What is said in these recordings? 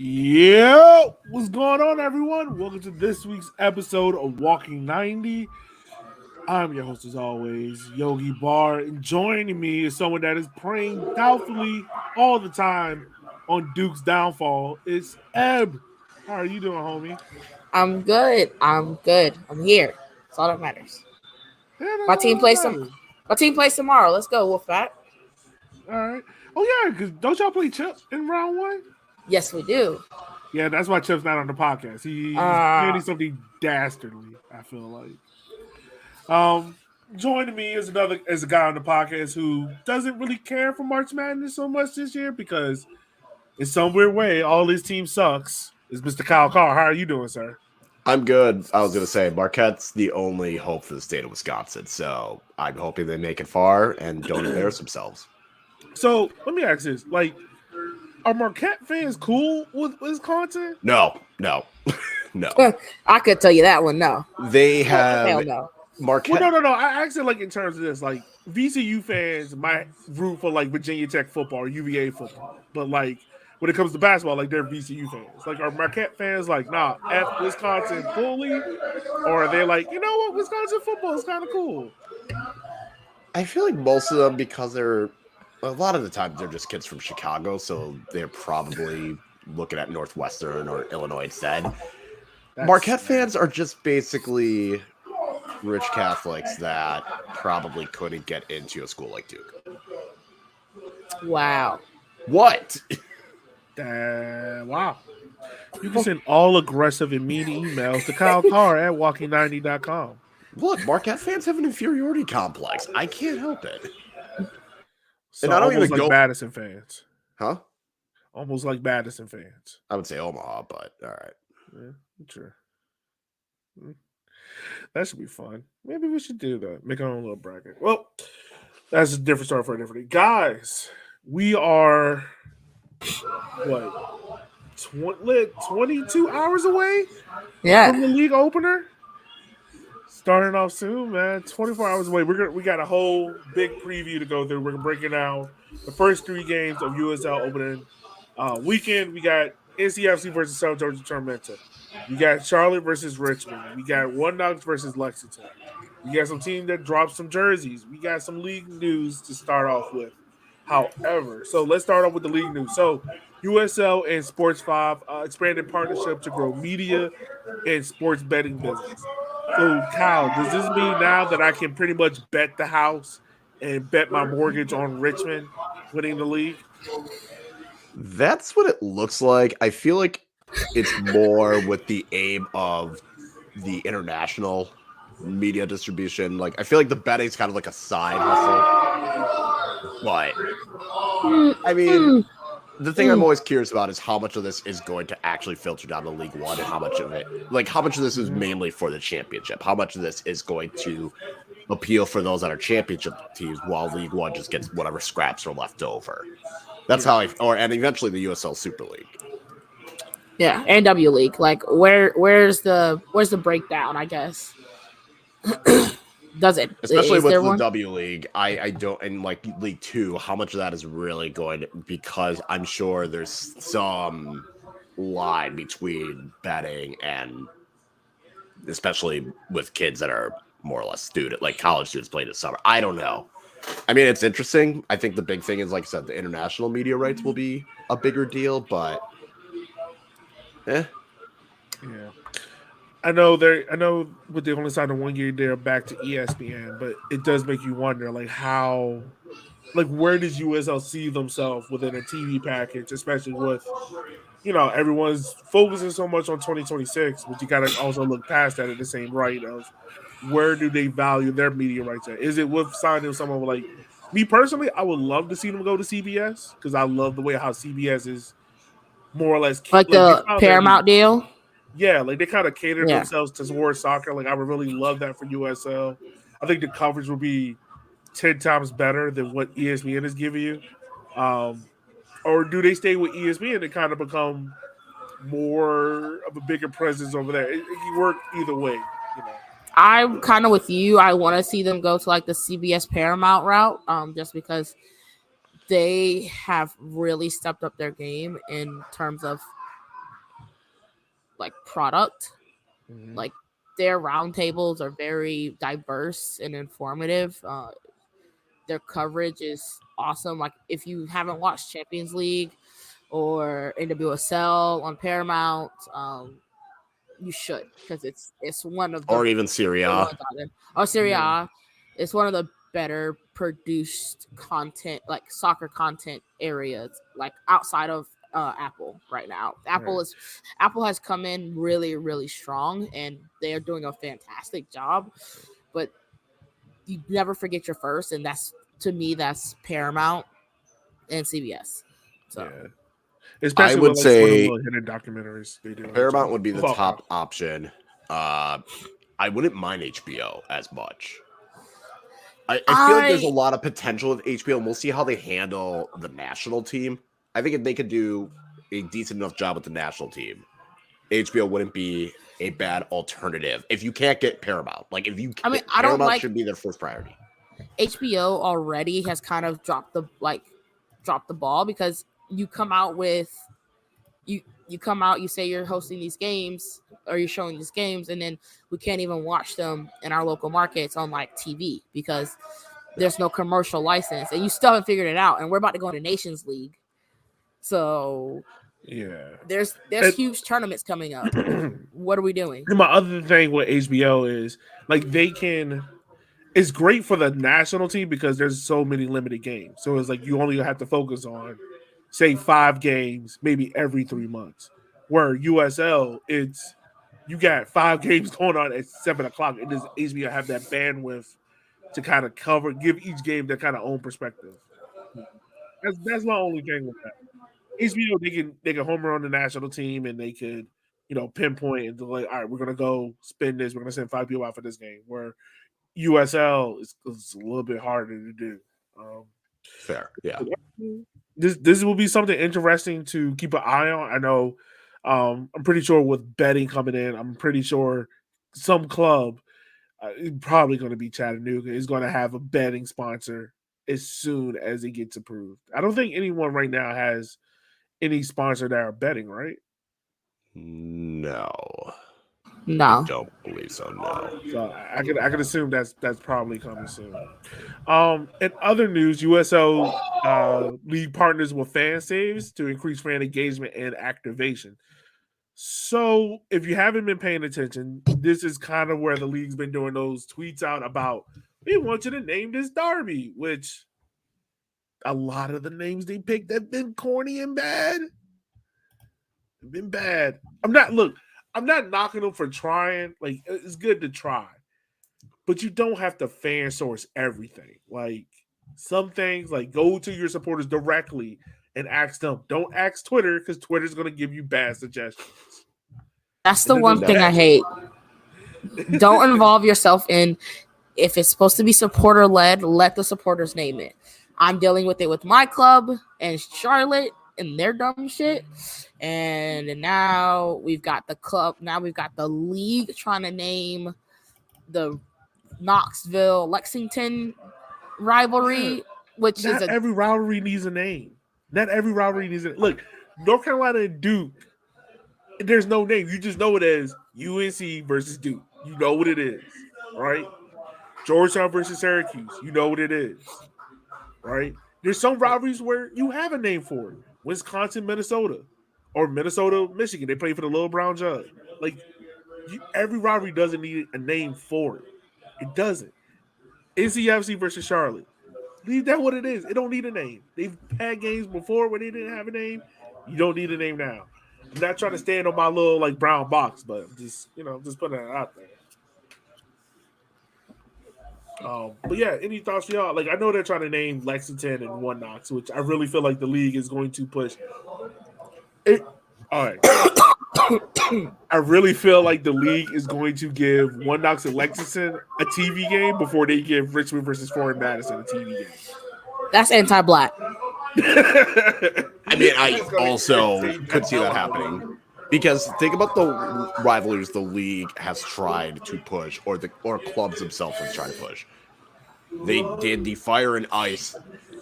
Yeah, what's going on, everyone? Welcome to this week's episode of Walking 90. I'm your host, as always, Yogi Bar, and joining me is someone that is praying doubtfully all the time on Duke's downfall. It's Eb. How are you doing, homie? I'm good. I'm here. That's all that matters. Yeah, that's My all team that plays some. matters. My team plays tomorrow. Let's go with that. All right. Oh yeah, because don't y'all play Chip in round one? Yes, we do. Yeah, that's why Chip's not on the podcast. He's Uh, planning something dastardly, I feel like. Um, Joining me is a guy on the podcast who doesn't really care for March Madness so much this year because in some weird way all his team sucks. Is Mr. Kyle Carr? How are you doing, sir? I'm good. I was going to say Marquette's the only hope for the state of Wisconsin, so I'm hoping they make it far and don't embarrass themselves. So let me ask this: like, are Marquette fans cool with Wisconsin? No. I could tell you that one. No, They have hell no. Marquette. Well, no. I actually like in terms of this, like VCU fans might root for like Virginia Tech football or UVA football, but like when it comes to basketball, like they're VCU fans. Like, are Marquette fans like, nah, F Wisconsin fully, or are they like, you know what, Wisconsin football is kind of cool? I feel like most of them, because a lot of the time they're just kids from Chicago, so they're probably looking at Northwestern or Illinois instead. Marquette fans are just basically rich Catholics that probably couldn't get into a school like Duke. Wow. What? Wow. You can send all aggressive and mean emails to Kyle Carr at walking90.com. Look, Marquette fans have an inferiority complex. I can't help it. So and I don't almost even like go Madison fans. Huh? Almost like Madison fans. I would say Omaha, but all right. Yeah, sure. That should be fun. Maybe we should do that. Make our own little bracket. Well, that's a different story for a different day. Guys, we are, 22 hours away from the league opener? Starting off soon, man. 24 hours away. We got a whole big preview to go through. We're breaking down the first 3 games of USL opening weekend. We got NCFC versus South Georgia Tormenta. We got Charlotte versus Richmond. We got One Knox versus Lexington. We got some team that dropped some jerseys. We got some league news to start off with. However, so let's start off with the league news. So USL and Sports 5 expanded partnership to grow media and sports betting business. So, Kyle, does this mean now that I can pretty much bet the house and bet my mortgage on Richmond winning the league? That's what it looks like. I feel like it's more with the aim of the international media distribution. Like, I feel like the betting's kind of like a side hustle. But, I mean, the thing I'm always curious about is how much of this is going to actually filter down to League One and how much of this is mainly for the championship. How much of this is going to appeal for those that are championship teams while League One just gets whatever scraps are left over. That's how and eventually the USL Super League. Yeah, and W League. Like, where's the breakdown? I guess. Does it? Especially is with there the one? W League, I don't, and like League 2, how much of that is really going to, because I'm sure there's some line between betting and especially with kids that are more or less like college students playing this summer. I don't know. I mean, it's interesting. I think the big thing is, like I said, the international media rights will be a bigger deal, but yeah. I know with the only sign of 1 year, they're back to ESPN, but it does make you wonder, like, where does USL see themselves within a TV package, especially with, everyone's focusing so much on 2026, but you got to also look past that at the same right of where do they value their media rights at? Is it with signing someone like me personally? I would love to see them go to CBS because I love the way how CBS is more or less like the Paramount deal. Yeah, like they kind of catered themselves towards soccer. Like I would really love that for USL. I think the coverage will be 10 times better than what ESPN is giving you. Or do they stay with ESPN and kind of become more of a bigger presence over there? It can work either way, I'm kind of with you. I want to see them go to like the CBS Paramount route, just because they have really stepped up their game in terms of like product. Mm-hmm. Like their roundtables are very diverse and informative. Their coverage is awesome. Like if you haven't watched Champions League or NWSL on Paramount, you should, because it's one of the or even Syria or Serie A. It's one of the better produced content, like soccer content areas, like outside of Apple right now. Apple has come in really, really strong, and they are doing a fantastic job. But you never forget your first, and to me that's Paramount and CBS. So. Yeah. Especially I would with like some of the say little hidden documentaries they do. Paramount would be the top option. I wouldn't mind HBO as much. I feel like there's a lot of potential with HBO, and we'll see how they handle the national team. I think if they could do a decent enough job with the national team, HBO wouldn't be a bad alternative. If you can't get Paramount, like if you, can't, Paramount should be their first priority. HBO already has kind of dropped the ball, because you come out with you come out, you say you're hosting these games or you're showing these games, and then we can't even watch them in our local markets on like TV because there's no commercial license, and you still haven't figured it out. And we're about to go into Nations League, so there's huge tournaments coming up. What are we doing? And my other thing with HBO is like it's great for the national team because there's so many limited games. So it's like you only have to focus on, say, 5 games maybe every 3 months. Where USL, it's you got 5 games going on at 7:00, and does HBO have that bandwidth to kind of give each game their kind of own perspective? That's my only thing with that. HBO, they can home run the national team, and they could, pinpoint and like, all right, we're gonna go spin this. We're gonna send 5 people out for this game. Where USL is a little bit harder to do. Fair, yeah. This will be something interesting to keep an eye on. I know, I'm pretty sure with betting coming in, I'm pretty sure some club, probably going to be Chattanooga, is going to have a betting sponsor as soon as it gets approved. I don't think anyone right now has any sponsor that are betting, right? No. I don't believe so. No. So I could assume that's probably coming soon. In other news, USL league partners with fan saves to increase fan engagement and activation. So if you haven't been paying attention, this is kind of where the league's been doing those tweets out about, we want you to name this derby, which a lot of the names they picked have been corny and bad. They've been bad. I'm not knocking them for trying. Like, it's good to try, but you don't have to fan source everything. Like, some things, like, go to your supporters directly and ask them. Don't ask Twitter, because Twitter's going to give you bad suggestions. That's the one thing I hate. Don't involve yourself in, if it's supposed to be supporter led, let the supporters name it. I'm dealing with it with my club and Charlotte and their dumb shit. And now we've got the club. Now we've got the league trying to name the Knoxville Lexington rivalry, which not every rivalry needs a name. Not every rivalry needs a look. North Carolina and Duke, there's no name. You just know it as UNC versus Duke. You know what it is, right? Georgetown versus Syracuse. You know what it is, right? There's some rivalries where you have a name for it. Wisconsin, Minnesota, or Minnesota, Michigan. They play for the Little Brown Jug. Like, every rivalry doesn't need a name for it. It doesn't. NCFC versus Charlotte. Leave that what it is. It don't need a name. They've had games before where they didn't have a name. You don't need a name now. I'm not trying to stand on my little like brown box, but I'm just putting it out there. But yeah, any thoughts for y'all? Like, I know they're trying to name Lexington and One Knox, which I really feel like the league is going to push. All right. I really feel like the league is going to give One Knox and Lexington a TV game before they give Richmond versus Fort Madison a TV game. That's anti-black. I mean, I also could see that happening. Because think about the rivalries the league has tried to push, or clubs themselves have tried to push. They did the Fire and Ice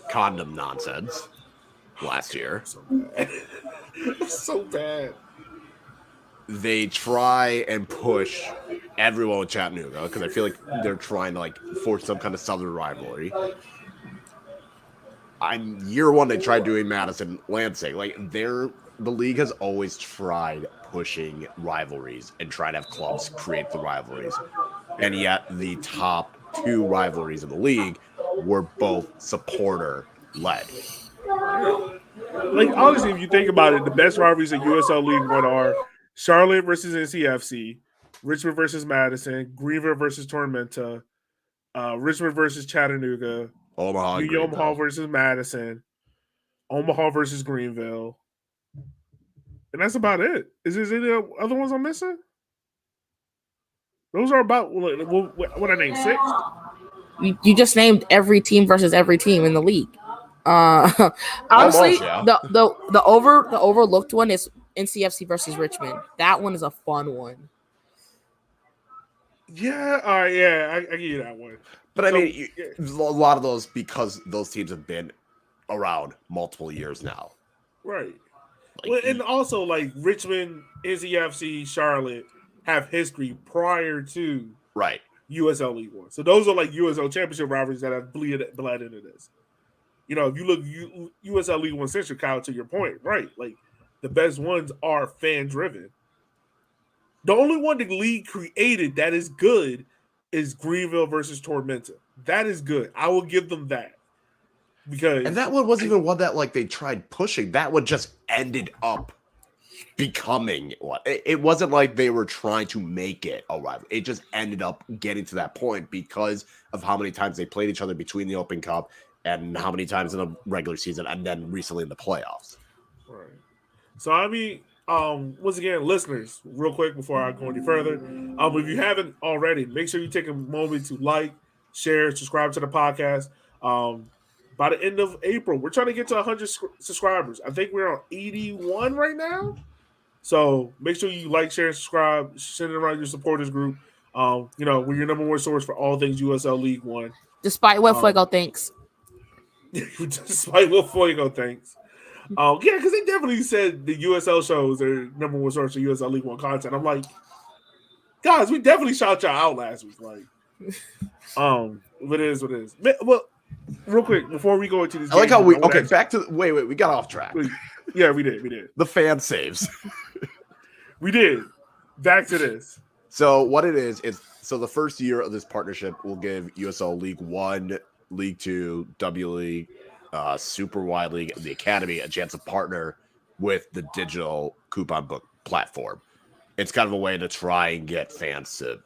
condom nonsense last year. So bad. they try and push everyone with Chattanooga because I feel like they're trying to like force some kind of southern rivalry. Year one, they tried doing Madison, Lansing. Like the league has always tried pushing rivalries and trying to have clubs create the rivalries, and yet the top two rivalries in the league were both supporter led. Like honestly, if you think about it, the best rivalries in USL League One are Charlotte versus NCFC, Richmond versus Madison, Greenville versus Tormenta, Richmond versus Chattanooga, Omaha versus Madison, Omaha versus Greenville, and that's about it. Is there any other ones I'm missing? Those are about what I named 6. You just named every team versus every team in the league. Honestly, the overlooked one is NCFC versus Richmond. That one is a fun one. Yeah, all right, yeah, I give you that one. But I mean, a lot of those because those teams have been around multiple years now, right? Well, and also like Richmond, NCFC, Charlotte have history prior to USL League One. So those are like USL Championship rivalries that have bled into this. You know, if you look USL League One Central, Kyle, to your point, right? Like the best ones are fan driven. The only one the league created that is good is Greenville versus Tormenta. That is good. I will give them that. And that one wasn't even one that like they tried pushing. That one just ended up becoming what it wasn't like they were trying to make it a rival. It just ended up getting to that point because of how many times they played each other between the Open Cup and how many times in a regular season and then recently in the playoffs. Right. So I mean, once again, listeners, real quick before I go any further, if you haven't already, make sure you take a moment to like, share, subscribe to the podcast. By the end of April, we're trying to get to 100 subscribers. I think we're on 81 right now. So make sure you like, share, and subscribe. Send it around your supporters group. You know, we're your number one source for all things USL League One. Despite what Fuego thinks. Despite what Fuego thinks. Yeah, because they definitely said the USL shows are number one source of USL League One content. I'm like, guys, we definitely shout y'all out last week. Like, what it is. Well, real quick before we go into this, I like how back to wait, we got off track. Yeah, we did. The fan saves. We did. Back to this. So what it is so the first year of this partnership will give USL League One, League Two, W League, Super Wide League, and the Academy a chance to partner with the digital coupon book platform. It's kind of a way to try and get fans to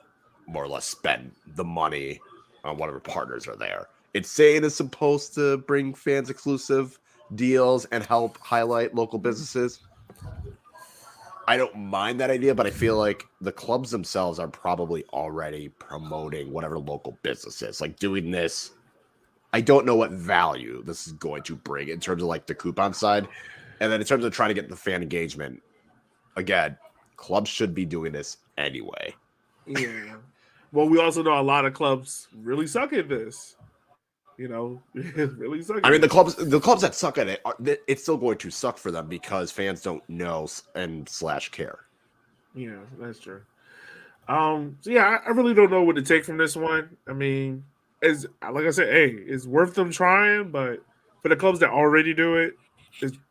more or less spend the money on whatever partners are there. It's saying it's supposed to bring fans exclusive deals and help highlight local businesses. I don't mind that idea, but I feel like the clubs themselves are probably already promoting whatever local business is. Like doing this, I don't know what value this is going to bring in terms of like the coupon side. And then in terms of trying to get the fan engagement, again, clubs should be doing this anyway. Yeah. Well, we also know a lot of clubs really suck at this. You know, really suck. I mean, the clubs that suck at it, it's still going to suck for them because fans don't know and / care. Yeah, that's true. So yeah, I really don't know what to take from this one. I mean, like I said, hey, it's worth them trying, but for the clubs that already do it,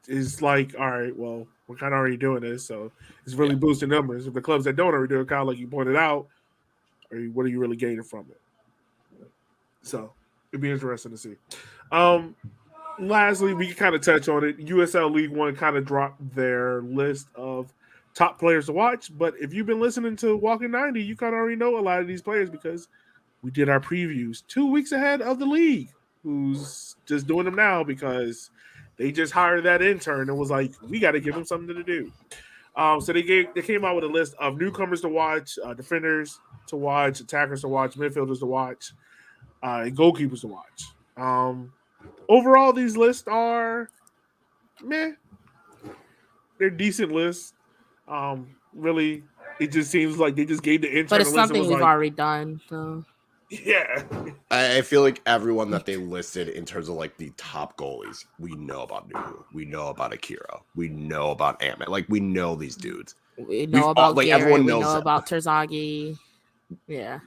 it's like, all right, well, we're kind of already doing this, so it's really boosting numbers. If the clubs that don't already do it, kind of like you pointed out, what are you really gaining from it? So it'd be interesting to see. Lastly, we can kind of touch on it. USL League One kind of dropped their list of top players to watch, but if you've been listening to Walking 90, you kind of already know a lot of these players because we did our previews 2 weeks ahead of the league, who's just doing them now because they just hired that intern and was like, we got to give them something to do. So they came out with a list of newcomers to watch, defenders to watch, attackers to watch, midfielders to watch, and goalkeepers to watch. Overall, these lists are meh. They're decent lists. Really, it just seems like they just gave the intern. But it's something we've already done. So. Yeah. I feel like everyone that they listed in terms of like the top goalies, we know about Nuhu, we know about Akira, we know about Amit. Like we know these dudes. We know about like Garrett, everyone knows we know them. about Terzaghi. Yeah.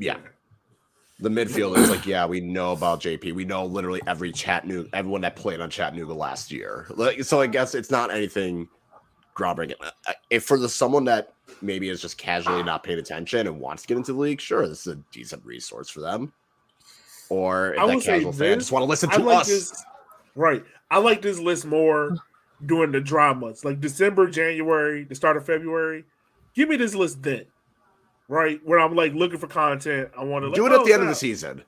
The midfielders, like, we know about JP. We know literally everyone that played on Chattanooga last year. So I guess it's not anything groundbreaking. If for someone that maybe is just casually not paying attention and wants to get into the league, sure, this is a decent resource for them. Or if that casual fan just want to listen to us. Right. I like this list more during the dry months, like December, January, the start of February. Give me this list then. Right, when I'm like looking for content, I want to do it at the end of the season.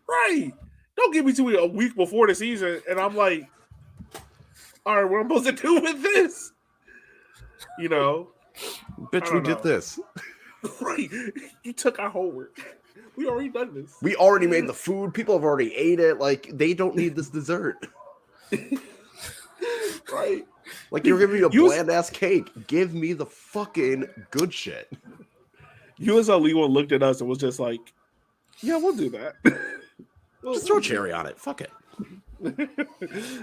Right, don't give me to a week before the season, and I'm like, all right, what am I supposed to do with this? You know, bitch, we did this. Right, you took our homework. We already done this. We already made the food. People have already ate it. Like they don't need this dessert. Right, like you're giving me a bland ass cake. Give me the fucking good shit. USL League One looked at us and was just like, yeah, we'll do that. Just throw a cherry on it. Fuck it.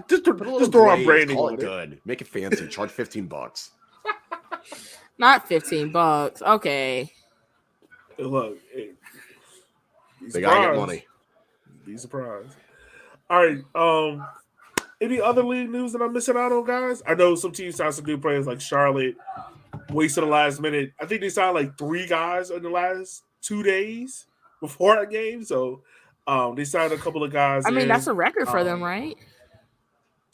just throw our branding on it. Good. Make it fancy. Charge $15. Not $15. Okay. Look, they gotta get money. Be surprised. All right. Any other league news that I'm missing out on, guys? I know some teams signed some new players like Charlotte. Wasted the last minute. I think they signed like 3 guys in the last 2 days before that game. So they signed a couple of guys. I mean, that's a record for them, right?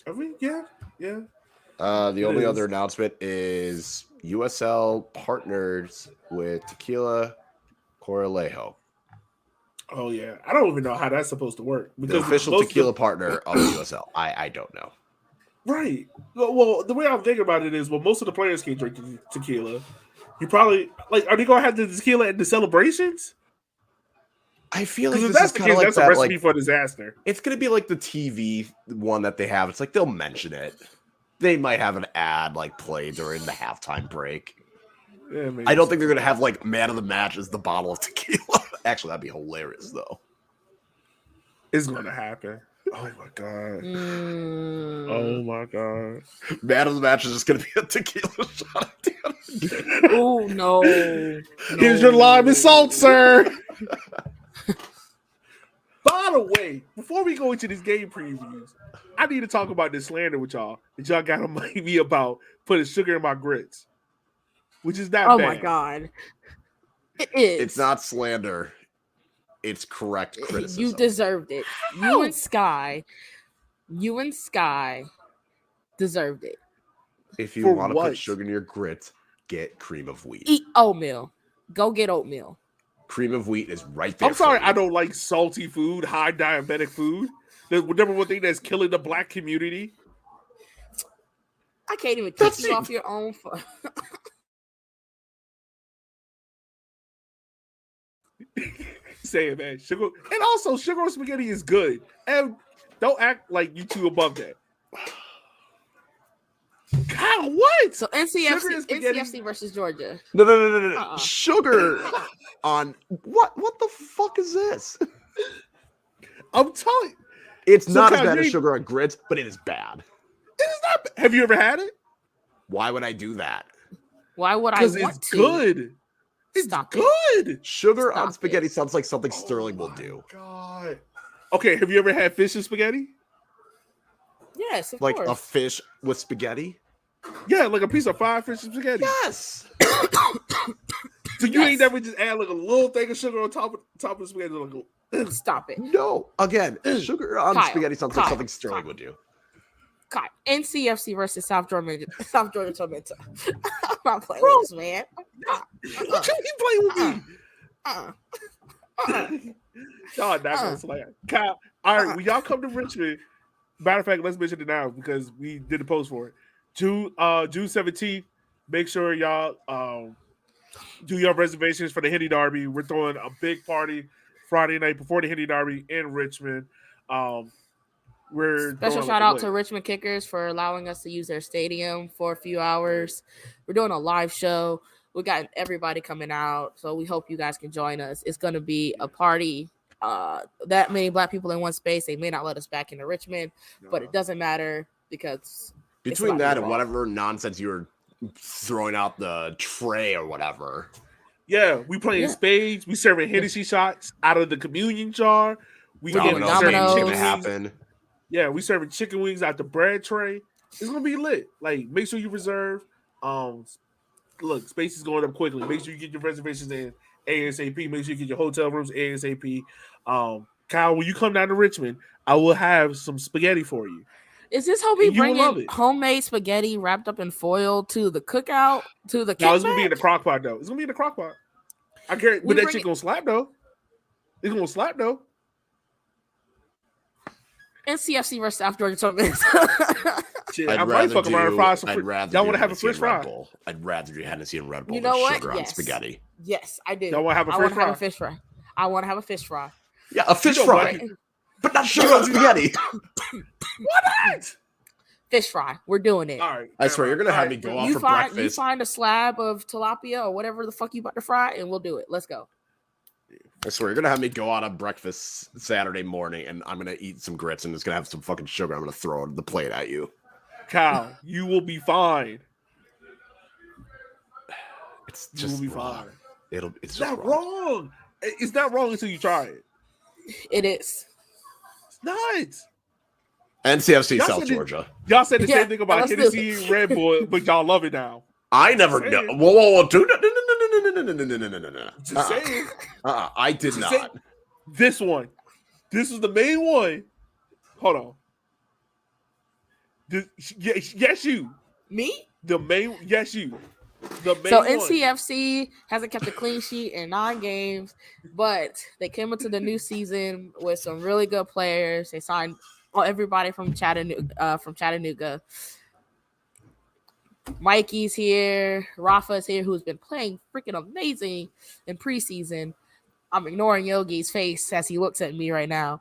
I mean, yeah. The only other announcement is USL partners with Tequila Corralejo. Oh, yeah. I don't even know how that's supposed to work. Because the official tequila partner of USL. I don't know. Right. Well, the way I'm thinking about it is, most of the players can't drink tequila. You probably are they gonna have the tequila at the celebrations? I feel like if that's the case, like that's a recipe for disaster. It's gonna be like the TV one that they have. It's like they'll mention it. They might have an ad play during the halftime break. Yeah, I don't think they're gonna have man of the match as the bottle of tequila. Actually, that'd be hilarious though. It's gonna happen. Oh my god! Oh my god! Man of the match is just gonna be a tequila shot at the end of the game. Oh no! Here's your lime and salt, sir. By the way, before we go into these game previews, I need to talk about this slander with y'all that y'all got to mind me about putting sugar in my grits, which is not bad. Oh my god! It is. It's not slander. It's correct criticism. You deserved it. You and Sky deserved it. If you want to put sugar in your grits, get cream of wheat. Eat oatmeal. Go get oatmeal. Cream of wheat is right there. I'm sorry, I don't like salty food, high diabetic food. The number one thing that's killing the black community. I can't even kick you off your own phone. Say it, man. Sugar, and also sugar on spaghetti is good. And don't act like you two above that. God, what? So NCFC versus Georgia. No. Sugar on what? What the fuck is this? I'm telling you. It's not as bad as sugar on grits, but it is bad. It is not bad. Have you ever had it? Why would I do that? Why would I want to? It's good. It's good. Sugar on spaghetti sounds like something Sterling will do. God. Okay, have you ever had fish and spaghetti? Yes, of course. A fish with spaghetti? Yeah, like a piece of fried fish and spaghetti. Yes. So you ain't never just add a little thing of sugar on top of the spaghetti? Stop it. No. Again, sugar on spaghetti sounds like something Sterling would do. God, NCFC versus South Georgia Tormenta. I'm not playing with this, man. What you playing with me? Y'all not gonna slap. Kyle, all right, when y'all come to Richmond, matter of fact, let's mention it now because we did a post for it. June 17th, make sure y'all do your reservations for the Henny Derby. We're throwing a big party Friday night before the Henny Derby in Richmond. Special shout out to Richmond Kickers for allowing us to use their stadium for a few hours. We're doing a live show. We got everybody coming out, so we hope you guys can join us. It's going to be a party. That many black people in one space. They may not let us back into Richmond, but it doesn't matter because between that and whatever nonsense you're throwing out the tray or whatever. Yeah, we playing spades. We serving Hennessy shots out of the communion jar. We serving chicken wings. Yeah, we serving chicken wings out the bread tray. It's gonna be lit. Like, make sure you reserve. Look, space is going up quickly. Make sure you get your reservations in ASAP. Make sure you get your hotel rooms ASAP. Kyle, when you come down to Richmond, I will have some spaghetti for you. Is this how we bring in homemade spaghetti wrapped up in foil to the cookout? To the no, it's gonna be in the crock pot though. It's gonna be in the crock pot. I care, but that shit gonna slap though. It's gonna slap though. NCFC versus South Georgia tournament. Shit, I might fuck around and fry some. Y'all want to have a fish fry? I'd rather do Hennessy and Red Bull. You know what? Sugar on spaghetti. Yes, I do. Y'all want to have a fish fry? I want to have a fish fry. Yeah, a fish fry, but not sugar on spaghetti. Why not? Fish fry. We're doing it. All right. I swear, you're gonna have me go out for breakfast. You find a slab of tilapia or whatever the fuck you about to fry, and we'll do it. Let's go. I swear, you're gonna have me go out on breakfast Saturday morning, and I'm gonna eat some grits, and it's gonna have some fucking sugar. I'm gonna throw the plate at you. Kyle, you will be fine. It's just wrong. It's not wrong. It's not wrong until you try it. It is. It's not. NCFC South Georgia. Y'all said the same thing about Hennessy Red Bull, but y'all love it now. I never know. Whoa, no. Just saying. I did not. This one. This is the main one. Hold on. Yes, you. Me? The main. Yes, you. The main so one. NCFC hasn't kept a clean sheet in 9 games, but they came into the new season with some really good players. They signed everybody from Chattanooga. Mikey's here. Rafa's here, who's been playing freaking amazing in preseason. I'm ignoring Yogi's face as he looks at me right now.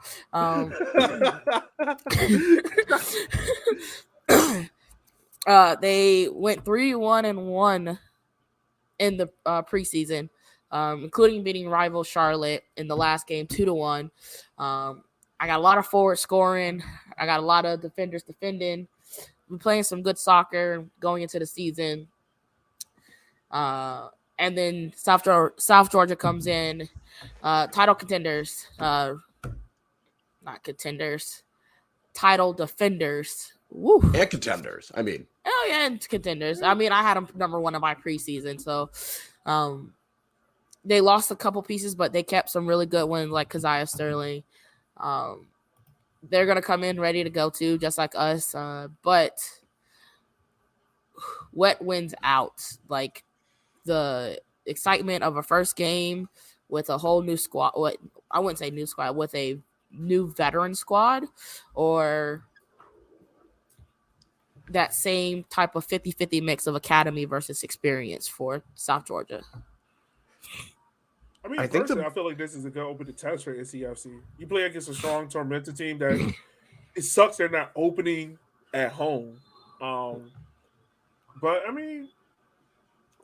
They went 3-1-1 in the preseason, including beating rival Charlotte in the last game 2-1. I got a lot of forward scoring. I got a lot of defenders defending. We're playing some good soccer going into the season. And then South Georgia comes in. Title contenders. Not contenders. Title defenders. Woo. And contenders. I mean. Oh, yeah, and contenders. I mean, I had them number 1 in my preseason. So they lost a couple pieces, but they kept some really good ones like Keziah Sterling. They're going to come in ready to go too, just like us. But what wins out? Like the excitement of a first game with a whole new squad. I wouldn't say new squad, with a new veteran squad, or that same type of 50-50 mix of academy versus experience for South Georgia. I mean, I feel like this is a good opening test for NCFC. You play against a strong Tormenta team that it sucks they're not opening at home. But I mean,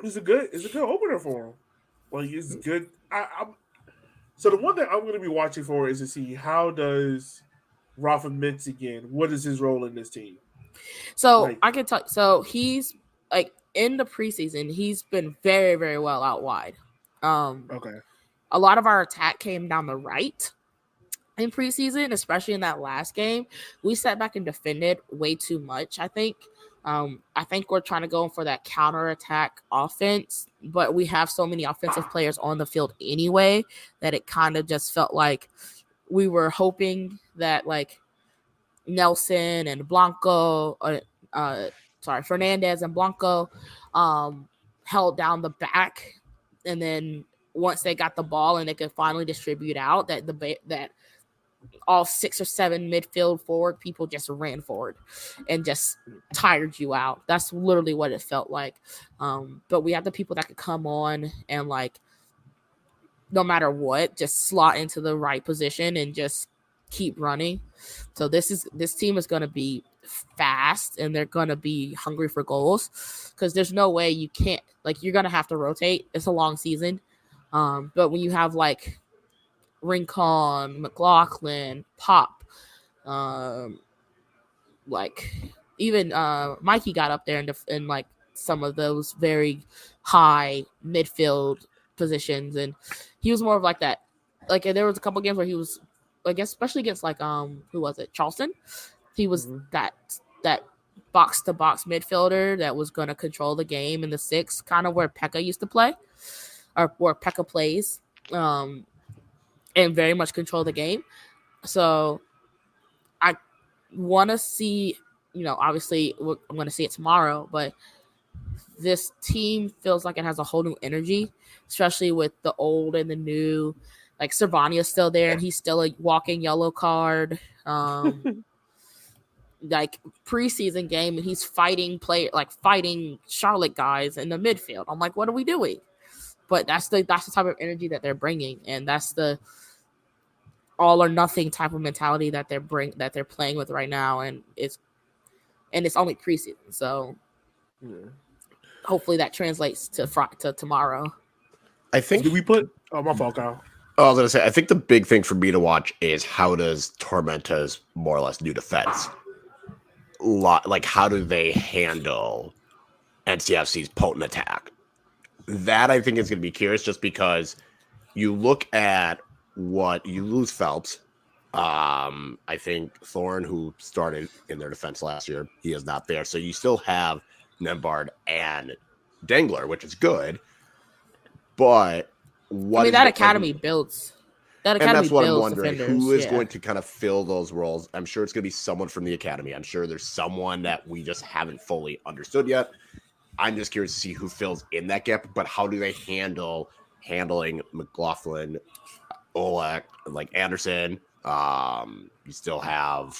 it's a good opener for them. Like, it's good. So the one that I'm going to be watching for is to see how does Rafa Mintz again. What is his role in this team? So I can tell. So he's like in the preseason, he's been very, very well out wide. Okay. A lot of our attack came down the right in preseason, especially in that last game. We sat back and defended way too much, I think. I think we're trying to go for that counterattack offense, but we have so many offensive players on the field anyway that it kind of just felt like we were hoping that like Nelson and Fernandez and Blanco held down the back, and then once they got the ball and they could finally distribute out, that all 6 or 7 midfield forward people just ran forward and just tired you out. That's literally what it felt like. But we have the people that could come on and like, no matter what, just slot into the right position and just keep running. So this team is going to be fast and they're going to be hungry for goals, because there's no way you can't, like, you're going to have to rotate. It's a long season. But when you have like Rincon, McLaughlin, Pop, like even Mikey got up there and like some of those very high midfield positions, and he was more of like that. Like there was a couple games where he was, I guess, especially against like who was it, Charleston? He was that box to box midfielder that was going to control the game in the six, kind of where Pekka used to play, or where Pekka plays, and very much control the game. So I want to see, obviously I'm going to see it tomorrow, but this team feels like it has a whole new energy, especially with the old and the new. Like Servania's still there, and he's still a walking yellow card. Like preseason game, and he's fighting Charlotte guys in the midfield. I'm like, what are we doing? But that's the type of energy that they're bringing, and that's the all or nothing type of mentality that they're playing with right now, and it's only preseason, so hopefully that translates to tomorrow. I think. Did we put? Oh, my fault, Kyle. I was going to say, I think the big thing for me to watch is how does Tormenta's more or less new defense, like how do they handle NCFC's potent attack? That I think is going to be curious, just because you look at what you lose Phelps. I think Thorne, who started in their defense last year, he is not there. So you still have Nembard and Dengler, which is good. But that academy builds. That academy, and that's what I'm builds wondering. defenders. Who is going to kind of fill those roles? I'm sure it's going to be someone from the academy. I'm sure there's someone that we just haven't fully understood yet. I'm just curious to see who fills in that gap. But how do they handling McLaughlin, Olek, like Anderson? You still have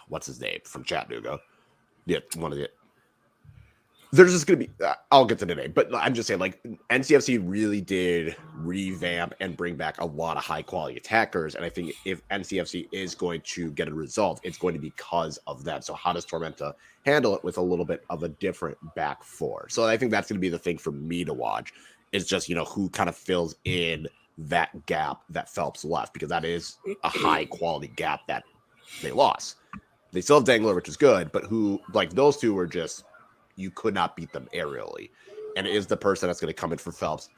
what's his name from Chattanooga? Yeah, one of the. There's just going to be, I'll get to the name, but I'm just saying, like, NCFC really did revamp and bring back a lot of high quality attackers. And I think if NCFC is going to get a result, it's going to be because of that. So how does Tormenta handle it with a little bit of a different back four? So I think that's going to be the thing for me to watch, is just, who kind of fills in that gap that Phelps left, because that is a high quality gap that they lost. They still have Dangler, which is good, but those two were just, you could not beat them aerially. And is the person that's going to come in for Phelps,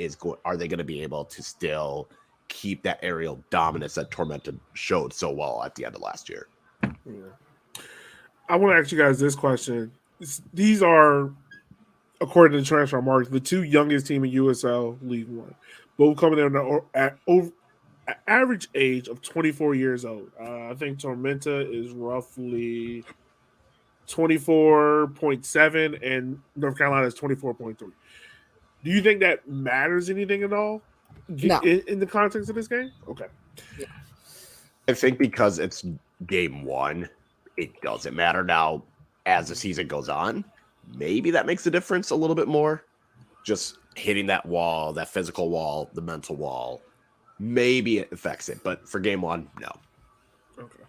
are they going to be able to still keep that aerial dominance that Tormenta showed so well at the end of last year? Yeah. I want to ask you guys this question. These are, according to transfer market, the two youngest team in USL League One, both coming in at average age of 24 years old. I think Tormenta is roughly 24.7 and North Carolina is 24.3. Do you think that matters anything at all? No. In the context of this game? Okay. Yeah. I think because it's game one, it doesn't matter. Now, as the season goes on, maybe that makes a difference a little bit more. Just hitting that wall, that physical wall, the mental wall, maybe it affects it. But for game one, no. Okay.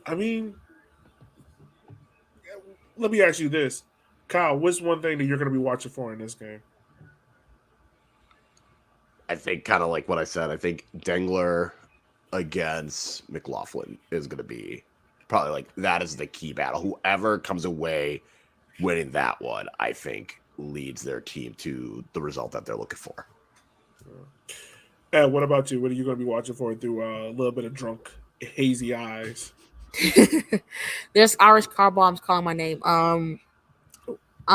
I mean, let me ask you this. Kyle, what's one thing that you're going to be watching for in this game? I think kind of like what I said. I think Dengler against McLaughlin is going to be probably like that is the key battle. Whoever comes away winning that one, I think, leads their team to the result that they're looking for. What about you? What are you going to be watching for through a little bit of drunk, hazy eyes? There's Irish car bombs calling my name. I'm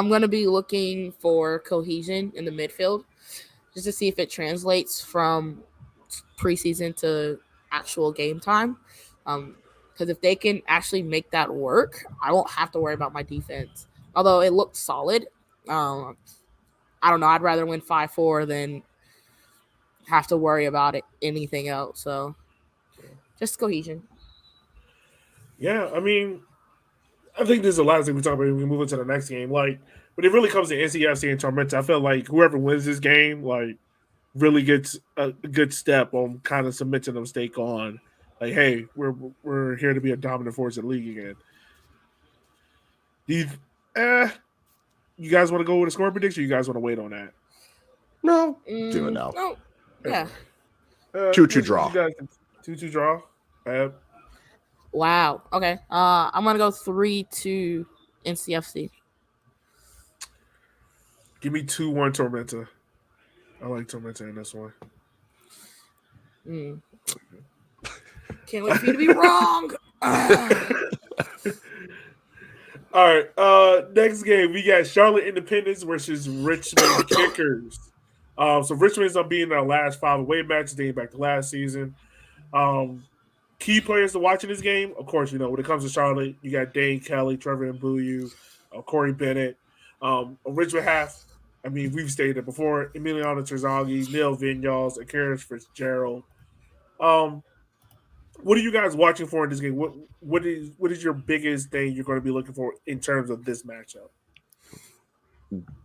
going to be looking for cohesion in the midfield just to see if it translates from preseason to actual game time. Because if they can actually make that work, I won't have to worry about my defense. Although it looked solid. I don't know. I'd rather win 5-4 than have to worry about anything else. So just cohesion. Yeah, I mean, I think there's a lot of things we talk about when we move into the next game. Like, when it really comes to NCFC and Tormenta, I feel like whoever wins this game, like, really gets a good step on kind of cementing them stake on, like, hey, we're here to be a dominant force in the league again. Do you guys want to go with a score prediction? Or you guys want to wait on that? No, do it now. No, yeah. 2-2 draw. 2-2 draw. Wow. Okay. I'm gonna go 3-2 NCFC. Give me 2-1 Tormenta. I like Tormenta in this one. Can't wait for you to be wrong. All right. Next game, we got Charlotte Independence versus Richmond Kickers. So Richmond is being their last 5 away matches dating back to last season. Key players to watch in this game, of course, when it comes to Charlotte, you got Dane Kelly, Trevor Mbuyu, Corey Bennett. On Richmond half, we've stated it before, Emiliano Terzaghi, Neil Vinyals, Akaris Fitzgerald. What are you guys watching for in this game? What is your biggest thing you're going to be looking for in terms of this matchup?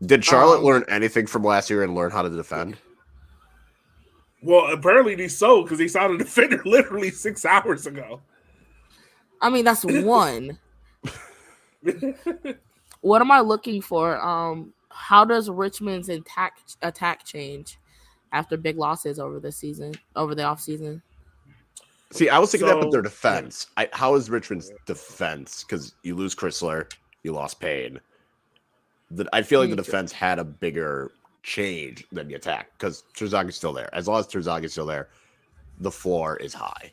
Did Charlotte learn anything from last year and learn how to defend? Well, apparently they so, because they saw the defender literally 6 hours ago. That's one. What am I looking for? How does Richmond's attack change after big losses over the offseason? See, I was thinking that, but their defense. How is Richmond's defense? Because you lose Chrysler, you lost Payne. I feel like the defense had a bigger change than the attack because Terzaghi's still there. As long as Terzaghi's still there, the floor is high.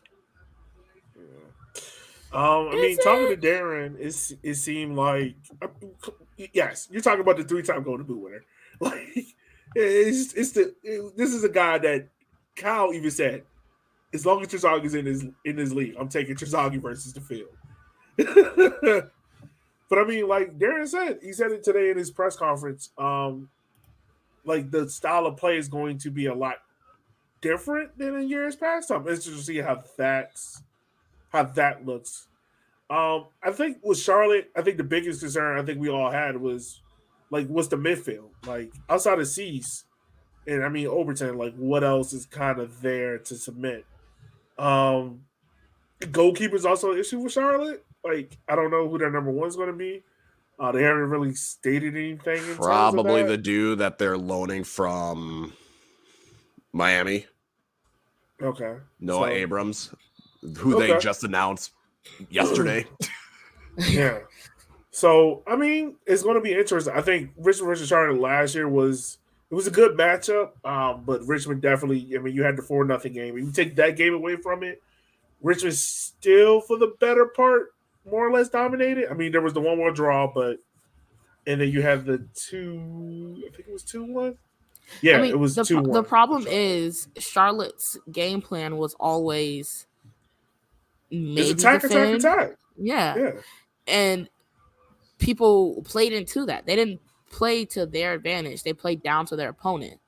Talking to Darren, it seemed like yes, you're talking about the 3-time Golden Boot winner. Like this is a guy that Kyle even said, as long as Terzaghi's in his league, I'm taking Terzaghi versus the field. But like Darren said, he said it today in his press conference. Like the style of play is going to be a lot different than in years past. I'm interested to see how that looks. I think with Charlotte, I think the biggest concern I think we all had was like what's the midfield? Like outside of Cease and Overton, like what else is kind of there to submit? Goalkeeper's also an issue with Charlotte. Like I don't know who their number 1 is going to be. They haven't really stated anything. Probably the dude that they're loaning from Miami. Okay. Noah Abrams, who they just announced yesterday. Yeah. So, it's going to be interesting. I think Richmond versus Charlotte last year was a good matchup, but Richmond definitely, you had the 4-0 game. If you take that game away from it, Richmond still, for the better part, more or less dominated. There was the 1-1 draw, and then you have the 2. I think it was 2-1. Yeah, it was 2-1. The problem is Charlotte's game plan was always maybe attack. Yeah, and people played into that. They didn't play to their advantage. They played down to their opponent.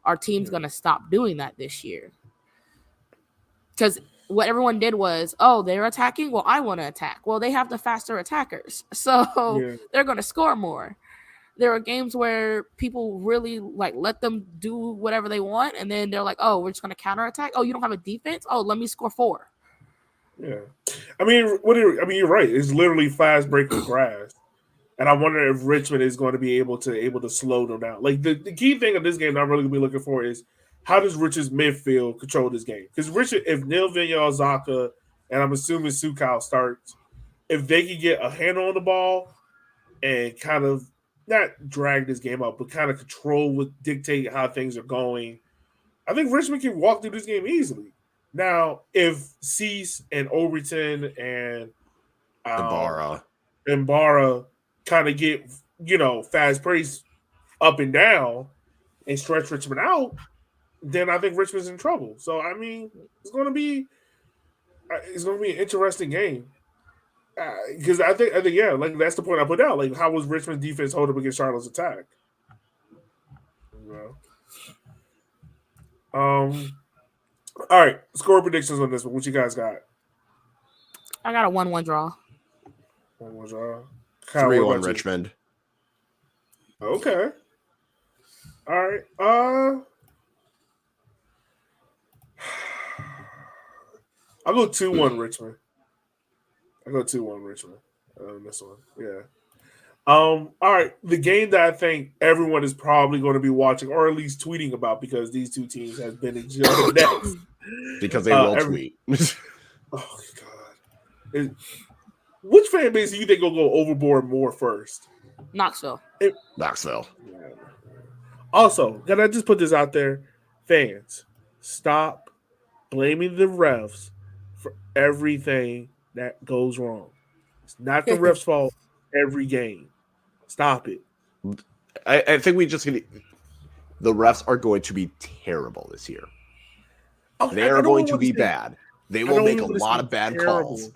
Our team's going to stop doing that this year because what everyone did was, they're attacking. Well, I want to attack. Well, they have the faster attackers, so they're going to score more. There are games where people really let them do whatever they want, and then they're like, "Oh, we're just going to counterattack. Oh, you don't have a defense. Oh, let me score 4." Yeah, you're right. It's literally fast break of grass, and I wonder if Richmond is going to be able to slow them down. Like the key thing of this game that I'm really going to be looking for is, how does Richard's midfield control this game? Because Richard, if Neil Vinyal, Zaka, and I'm assuming Sukal starts, if they can get a handle on the ball and kind of not drag this game up, but kind of dictate how things are going, I think Richmond can walk through this game easily. Now, if Cease and Overton and Barra kind of get, fast pace up and down and stretch Richmond out, then I think Richmond's in trouble. So it's going to be an interesting game because I think like that's the point I put out. Like, how was Richmond's defense hold up against Charlotte's attack? All right, score predictions on this one. What you guys got? I got a 1-1 draw. 1-1 draw. 3-1 Richmond. Okay. All right. I'll go 2-1 Richmond. This one. Yeah. All right. The game that I think everyone is probably going to be watching or at least tweeting about because these two teams have been each other next. Because they will tweet. Oh, God. Which fan base do you think will go overboard more first? Knoxville. Knoxville. Also, can I just put this out there? Fans, stop blaming the refs for everything that goes wrong. It's not the refs' fault every game. Stop it. I think the refs are going to be terrible this year. They are going to be bad. They will make a lot of bad calls.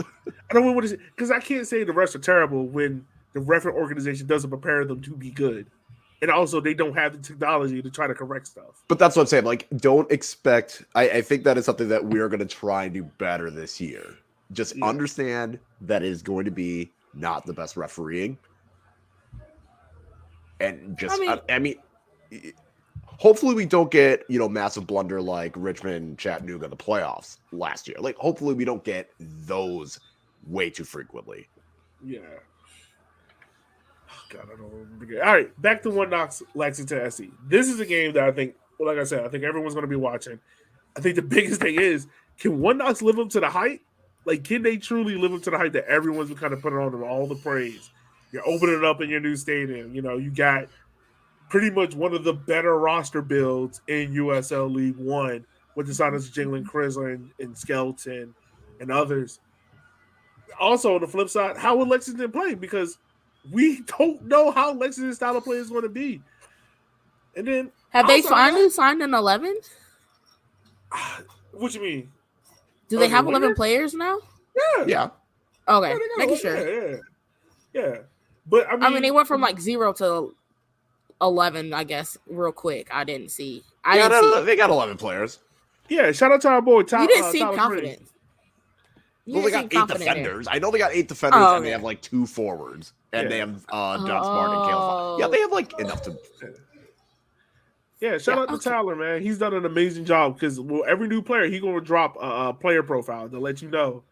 I don't want to say, because I can't say the refs are terrible when the referee organization doesn't prepare them to be good. And also, they don't have the technology to try to correct stuff. But that's what I'm saying. Like, don't expect... I think that is something that we're going to try and do better this year. Just understand that it is going to be not the best refereeing. And just... I mean hopefully we don't get, massive blunder like Richmond, Chattanooga in the playoffs last year. Like, hopefully we don't get those way too frequently. Yeah. Oh, God, I don't remember. All right, back to One Knox Lexington SC. This is a game that I think, like I said, I think everyone's going to be watching. I think the biggest thing is, can One Knox live up to the hype? Like, can they truly live up to the hype that everyone's been kind of putting on them, all the praise? You're opening it up in your new stadium. You got pretty much one of the better roster builds in USL League One with the signings of Jalen Chrysler and Skelton and others. Also, on the flip side, how will Lexington play? Because we don't know how Lexington's style of play is going to be. And then have they finally signed an 11? What you mean? Do they have 11 players now? Yeah. Okay, making sure. Yeah. But I mean, they went from like 0 to 11, I guess, real quick. I didn't see. They got 11 players. Yeah, shout out to our boy Tyler. You didn't seem confident. Well, they got 8 defenders. I know they got 8 defenders, and they have like 2 forwards, and they have John Smart and Kale. Yeah, they have like enough to. Yeah, shout out to Tyler, man. He's done an amazing job because every new player he's going to drop a player profile to let you know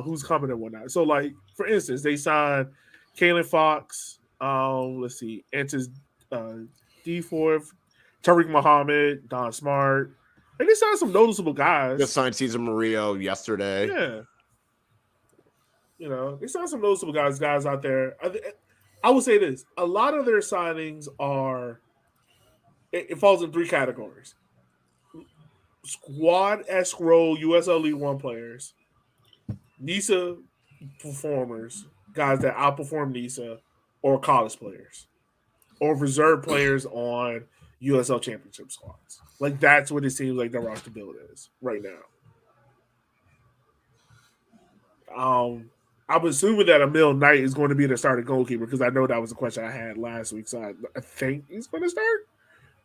who's coming and whatnot. So, like for instance, they signed Kalen Fox. Let's see, Antis D4, Tariq Muhammad, Don Smart. Like, they signed some noticeable guys. Just signed Cesar Murillo yesterday. Yeah. They signed some noticeable guys out there. I would say this. A lot of their signings it falls in 3 categories. Squad-esque role USL League One players, NISA performers, guys that outperform NISA, or college players, or reserve players on USL Championship squads. Like, that's what it seems like the roster build is right now. I'm assuming that Emil Knight is going to be the starting goalkeeper because I know that was a question I had last week, so I think he's going to start.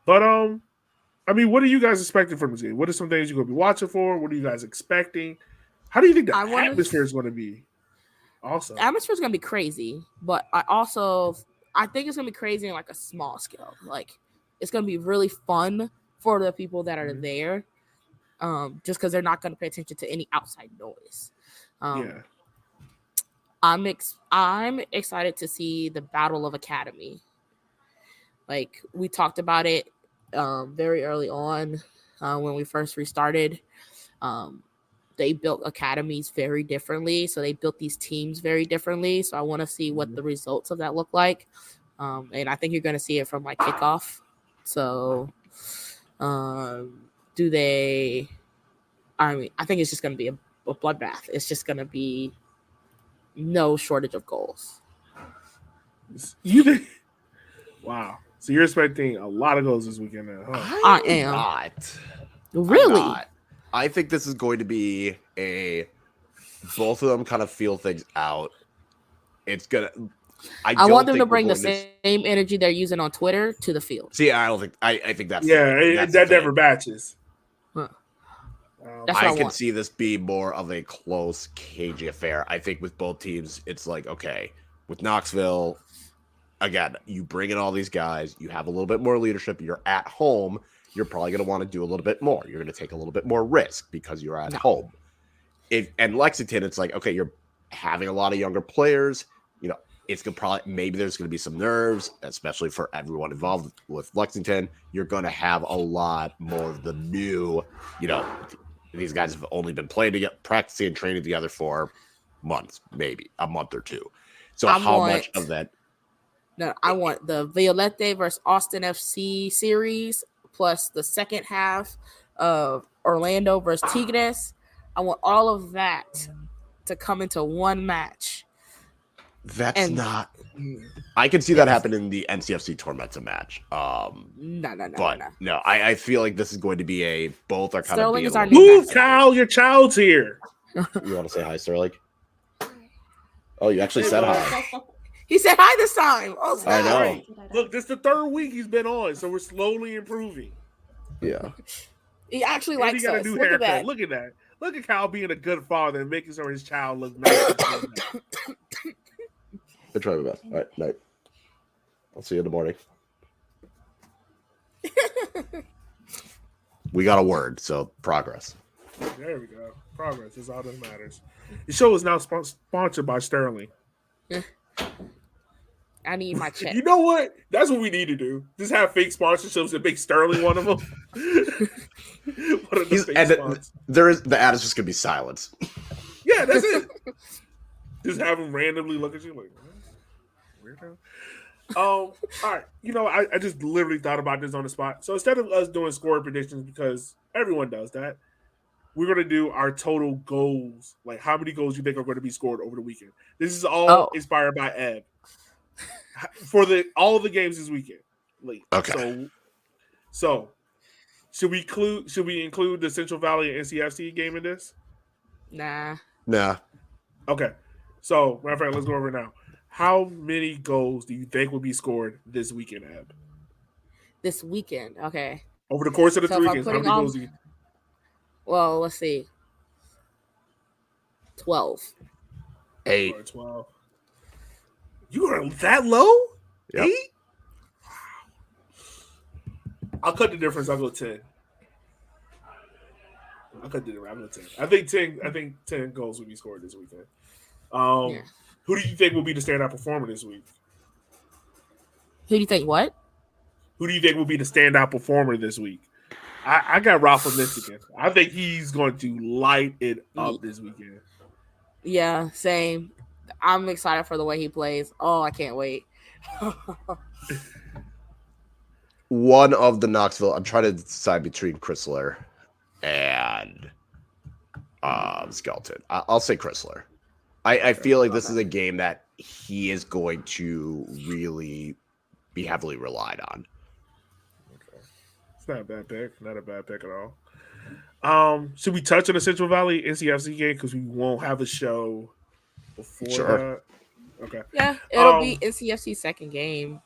But, I mean, what are you guys expecting from this game? What are some things you're going to be watching for? What are you guys expecting? How do you think the atmosphere is going to be? Also, the atmosphere is going to be crazy, but I think it's going to be crazy in like a small scale. Like, it's going to be really fun for the people that are there, just because they're not going to pay attention to any outside noise. I'm excited to see the Battle of Academy. Like, we talked about it very early on when we first restarted. They built academies very differently. So they built these teams very differently. So I want to see what the results of that look like. And I think you're going to see it from like kickoff. So I think it's just going to be a bloodbath. It's just going to be no shortage of goals. Wow. So you're expecting a lot of goals this weekend now, huh? I am. Not. Really? I think this is going to be both of them kind of feel things out. It's gonna. I want them to bring the same energy they're using on Twitter to the field. See, I don't think. I think that's that never matches. Huh. I can see this be more of a close, cagey affair. I think with both teams, it's like, okay, with Knoxville, again, you bring in all these guys, you have a little bit more leadership, you're at home, you're probably going to want to do a little bit more. You're going to take a little bit more risk because you're at home. And Lexington, it's like, okay, you're having a lot of younger players. It's going to probably, maybe there's going to be some nerves, especially for everyone involved with Lexington. You're going to have a lot more of the new, these guys have only been playing together, practicing and training together for months, maybe a month or two. So how much of that? No, I want the Violette versus Austin FC series plus the second half of Orlando versus Tigres. I want all of that to come into one match. That's not. I can see that happen in the NCFC Tormenta match. No. I feel like this is going to be both are kind Sterling of is our move, Kyle. Your child's here. You want to say hi, Sterling? Oh, you actually said hi. He said hi this time. Oh, I know. Right. Look, this is the third week he's been on, so we're slowly improving. Yeah. He actually likes us. Look at that. Look at that. Look at Kyle being a good father and making sure his child looks nice. Good try, my best. All right, night. I'll see you in the morning. We got a word, so progress. There we go. Progress is all that matters. The show is now sponsored by Sterling. I need my check. You know what? That's what we need to do. Just have fake sponsorships and make Sterling one of them. The ad is just gonna be silence. Yeah, that's it. Just have him randomly look at you like, weirdo. All right. You know, I just literally thought about this on the spot. So instead of us doing score predictions, because everyone does that, we're going to do our total goals. Like how many goals you think are going to be scored over the weekend. This is all inspired by Ed. For all of the games this weekend. Okay. So should we include the Central Valley and NCFC game in this? Nah. Okay. So, matter of fact, let's go over it now. How many goals do you think will be scored this weekend, Ab? This weekend, okay. Over the course of the 3 games, how many goals do you? Well, let's see. 12. 8. 12. You are that low? Yep. 8? I'll cut the difference. I'll go 10. I'll cut the difference. I'll go 10. I think 10 goals will be scored this weekend. Who do you think will be the standout performer this week? Who do you think what? Who do you think will be the standout performer this week? I got Rafa Michigan. I think he's going to light it up this weekend. Yeah, same. I'm excited for the way he plays. Oh, I can't wait. One of the Knoxville, I'm trying to decide between Chrysler and Skeleton. I'll say Chrysler. I feel like this is a game that he is going to really be heavily relied on. Okay. It's not a bad pick. Not a bad pick at all. Should we touch on the Central Valley NCFC game because we won't have a show before that? Okay. Yeah, it'll be NCFC's second game.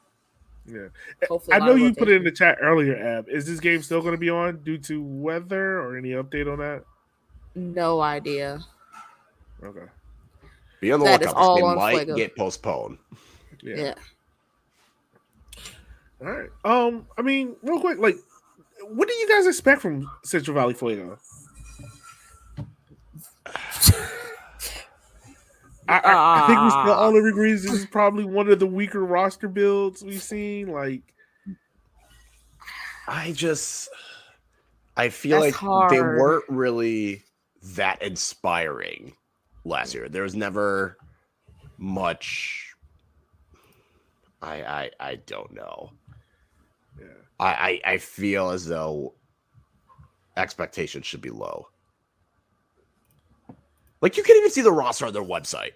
Yeah. Hopefully I know you put it in the chat earlier, Ab. Is this game still going to be on due to weather or any update on that? No idea. Okay. Be on the lookout. They might get postponed. Yeah. All right. I mean, real quick, like, what do you guys expect from Central Valley Fuego? I think we still all agree this is probably one of the weaker roster builds we've seen. Like, I feel like they weren't really that inspiring last year. There was never much. I don't know. Yeah. I feel as though expectations should be low. Like, you can't even see the roster on their website.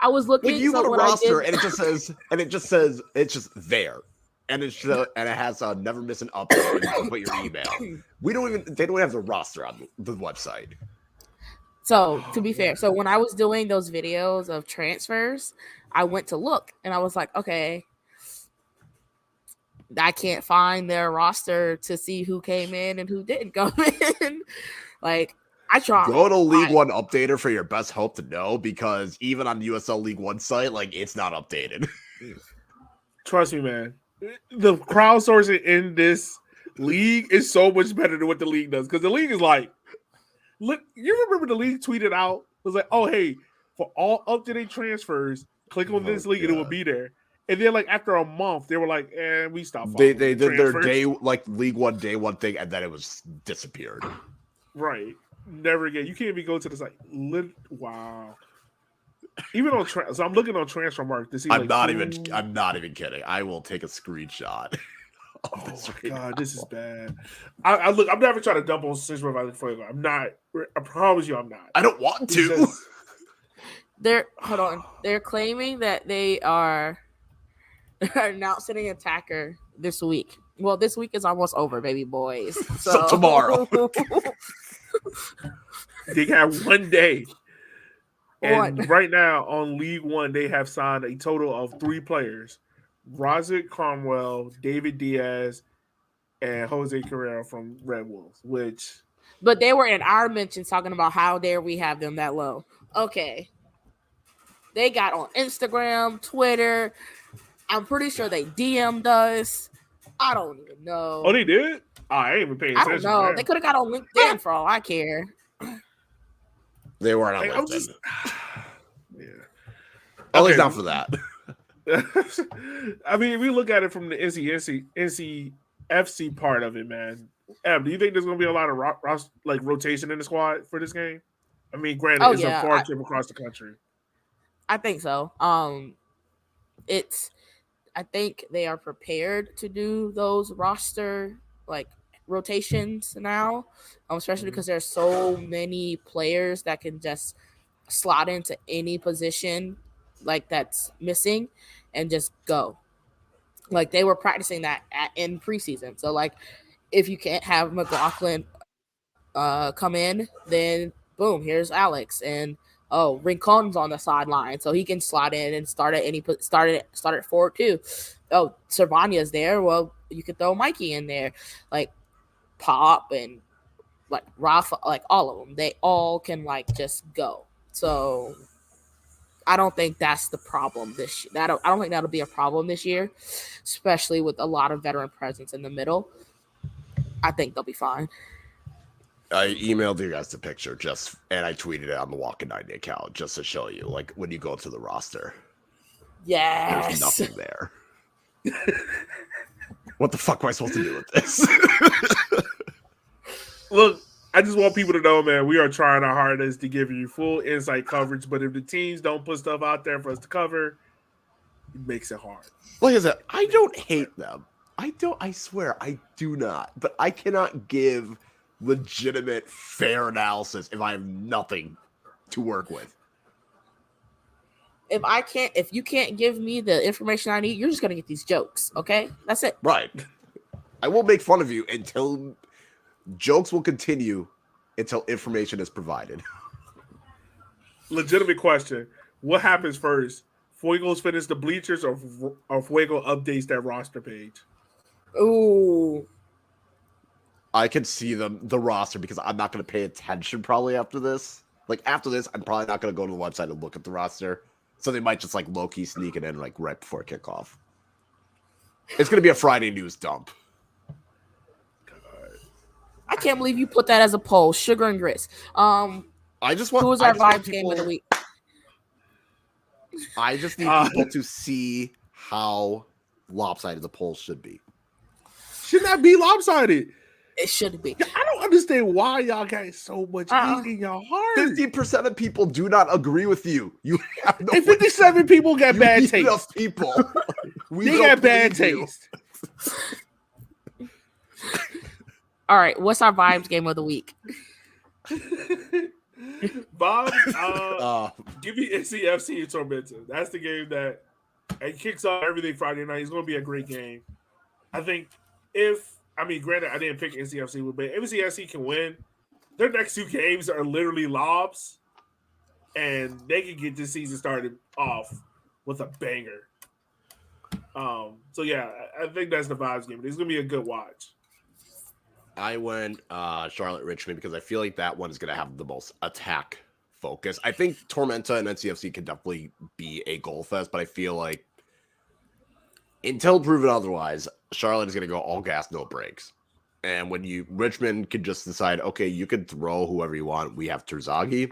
I was looking. Like, you go to roster and it just says it's just there, and it has never miss an update. And you can put your email. They don't have the roster on the website. So to be fair, so when I was doing those videos of transfers, I went to look and I was like, okay, I can't find their roster to see who came in and who didn't come in. Like, I tried. Go to League One Updater for your best hope to know, because even on the USL League One site, like, it's not updated. Trust me, man. The crowdsourcing in this league is so much better than what the league does, because the league is like, look, you remember the league tweeted out, it was like, oh, hey, for all up-to-date transfers, click on this league and it will be there. And then, like, after a month, they were like, we stopped. They did their day, like, League One day one thing, and then it was disappeared. Right. Never again. You can't even go to the site. Wow. Even on so I'm looking on transfer market to see. I'm not even kidding. I will take a screenshot. Oh my god, this is bad. I look. I'm never trying to dump on Central Valley Fuego. I'm not. I promise you, I'm not. I don't want to. Hold on. They're claiming that they are announcing an attacker this week. Well, this week is almost over, baby boys. So tomorrow. They have 1 day. And right now on League One, they have signed a total of 3 players: Roderick Cromwell, David Diaz, and Jose Carrero from Red Wolves. But they were in our mentions talking about how dare we have them that low. Okay. They got on Instagram, Twitter. I'm pretty sure they DM'd us. I don't even know. Oh, they did? Oh, I ain't even paying attention. I don't know. They could have got on LinkedIn for all I care. They weren't on LinkedIn. Yeah. At least not for that. I mean, if we look at it from the NCFC part of it, man. Do you think there's going to be a lot of rotation in the squad for this game? I mean, granted, it's a far trip across the country. I think so. I think they are prepared to do those roster rotations now, especially because there's so many players that can just slot into any position that's missing and just go. They were practicing that in preseason. So if you can't have McLaughlin come in, then boom, here's Alex, and Rincon's on the sideline, so he can slot in and start at forward too. Oh, Cervania's there. Well, you could throw Mikey in there, Pop and Rafa, all of them. They all can just go. So I don't think that's the problem this year. I don't think that'll be a problem this year, especially with a lot of veteran presence in the middle. I think they'll be fine. I emailed you guys the picture and I tweeted it on the Walking 90 account just to show you, when you go to the roster. Yes. There's nothing there. What the fuck am I supposed to do with this? Look, I just want people to know, man, we are trying our hardest to give you full insight coverage, but if the teams don't put stuff out there for us to cover, it makes it hard. Like I said, I don't hate them. I swear, I do not. But I cannot give legitimate, fair analysis if I have nothing to work with. If you can't give me the information I need, you're just gonna get these jokes, okay? That's it. Right. I will make fun of you until jokes will continue until information is provided. Legitimate question. What happens first? Fuego's finish the bleachers or Fuego updates that roster page? Ooh. I could see the roster because I'm not going to pay attention probably after this. After this, I'm probably not going to go to the website and look at the roster. So they might just low-key sneak it in right before kickoff. It's going to be a Friday news dump. I can't believe you put that as a poll. Sugar and grits. I just want. Who was our vibes game of the week? I just need people to see how lopsided the poll should be. Should not be lopsided. It should be. I don't understand why y'all got so much hate in your heart. 50% of people do not agree with you. You have no. And 57 people got bad taste. Enough people. They got bad taste. All right, what's our vibes game of the week? Bob, give me NCFC and Tormenta. That's the game that it kicks off everything Friday night. It's going to be a great game. I think granted, I didn't pick NCFC, but if NCFC can win, their next 2 games are literally lobs, and they can get this season started off with a banger. So yeah, I think that's the vibes game. It's going to be a good watch. I went Charlotte Richmond because I feel like that one is going to have the most attack focus. I think Tormenta and NCFC can definitely be a goal fest, but I feel like until proven otherwise, Charlotte is going to go all gas, no brakes. And when Richmond can just decide, okay, you can throw whoever you want. We have Terzaghi.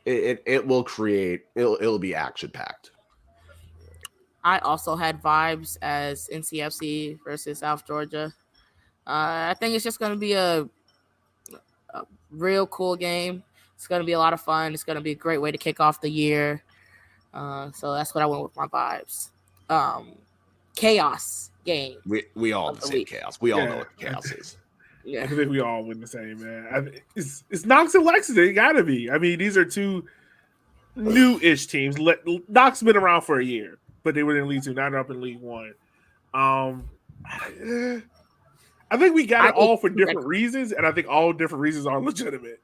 It will create. It'll be action packed. I also had vibes as NCFC versus South Georgia. I think it's just going to be a a real cool game. It's going to be a lot of fun. It's going to be a great way to kick off the year. So that's what I went with my vibes. Chaos game. We all have the same chaos. We all know what chaos is. Yeah, I think we all win the same, man. It's Knox and Lexington. It gotta be. I mean, these are two new-ish teams. Knox been around for a year, but they were in League 2, not up in League 1. I think we got it all for different reasons, and I think all different reasons are legitimate.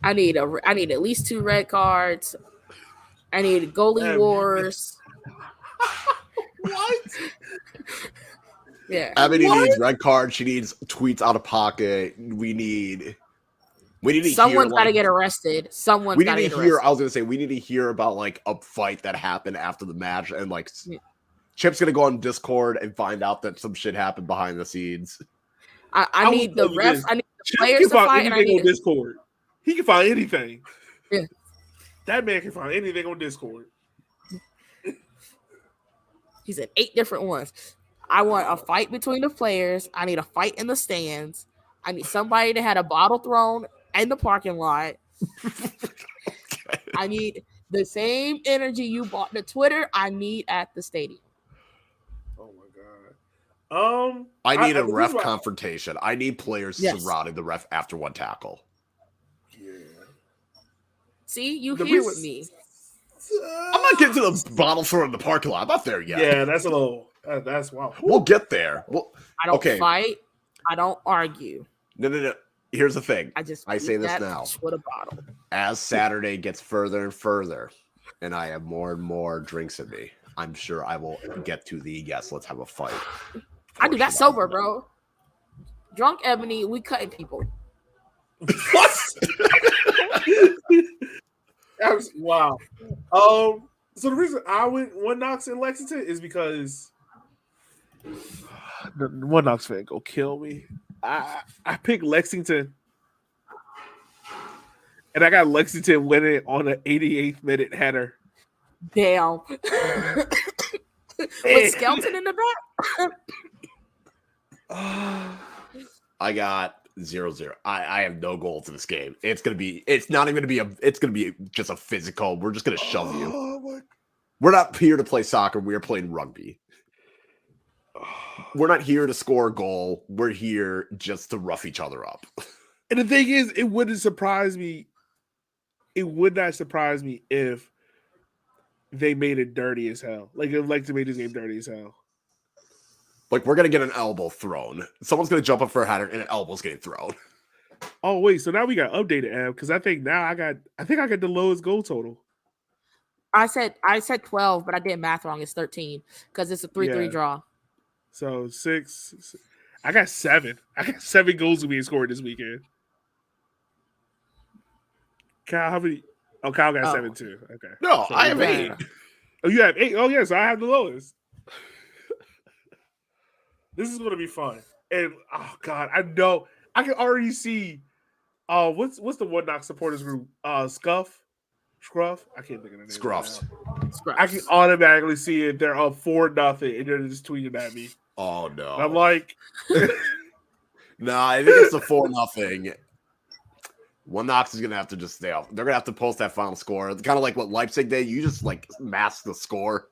I need at least 2 red cards. I need goalie wars. What? Yeah. Ebony needs red card. She needs tweets out of pocket. We need to Someone's hear, got to get arrested. Someone's got to get arrested. I was going to say, we need to hear about like a fight that happened after the match, and like Chip's going to go on Discord and find out that some shit happened behind the scenes. I need the refs. I need the players to fight. And I need on Discord. He can find anything. Yeah. That man can find anything on Discord. He said 8 different ones. I want a fight between the players. I need a fight in the stands. I need somebody that had a bottle thrown in the parking lot. I need the same energy you bought to Twitter. I need at the stadium. Oh my god. I need a ref confrontation. I need players surrounding the ref after one tackle. Yeah. See, you here with me. I'm not getting to the bottle throw in the parking lot. I'm not there yet. Yeah, that's a little. That's wow. We'll get there. I don't fight. I don't argue. No. Here's the thing. I say this now. With a bottle. As Saturday gets further and further, and I have more and more drinks in me, I'm sure I will get to the let's have a fight. I do that sober, bro. Drunk Ebony, we cutting people. What? Wow. So the reason I went one Knox in Lexington is because the one Knox fan go kill me. I picked Lexington, and I got Lexington winning on an 88th minute header. Damn. With Skelton in the back. I got 0-0. I have no goal to this game. It's gonna be just a physical. We're just gonna shove you. We're not here to play soccer. We are playing rugby. We're not here to score a goal. We're here just to rough each other up. And the thing is, it wouldn't surprise me. It would not surprise me if they made it dirty as hell. Like, I'd like to make this game dirty as hell. Like, we're going to get an elbow thrown. Someone's going to jump up for a header, and an elbow's getting thrown. Oh, wait. So now we got updated, Ab, because I think I got the lowest goal total. I said 12, but I did math wrong. It's 13 because it's a 3-3 draw. So 6. I got 7. I got 7 goals being scored this weekend. Kyle, how many? Oh, Kyle got 7 too. Okay. No, so I have 8. Oh, you have 8? Oh, yes, I have the lowest. This is going to be fun. And, oh, God, I know. I can already see, what's the One Knox supporters group? Scruff? I can't think of the name. Scruffs. I can automatically see it. They're up 4-0, and they're just tweeting at me. Oh, no. And I'm like. No, I think it's the 4-0. One Knox is going to have to just stay off. They're going to have to post that final score. It's kind of like what Leipzig did. You just, like, mask the score.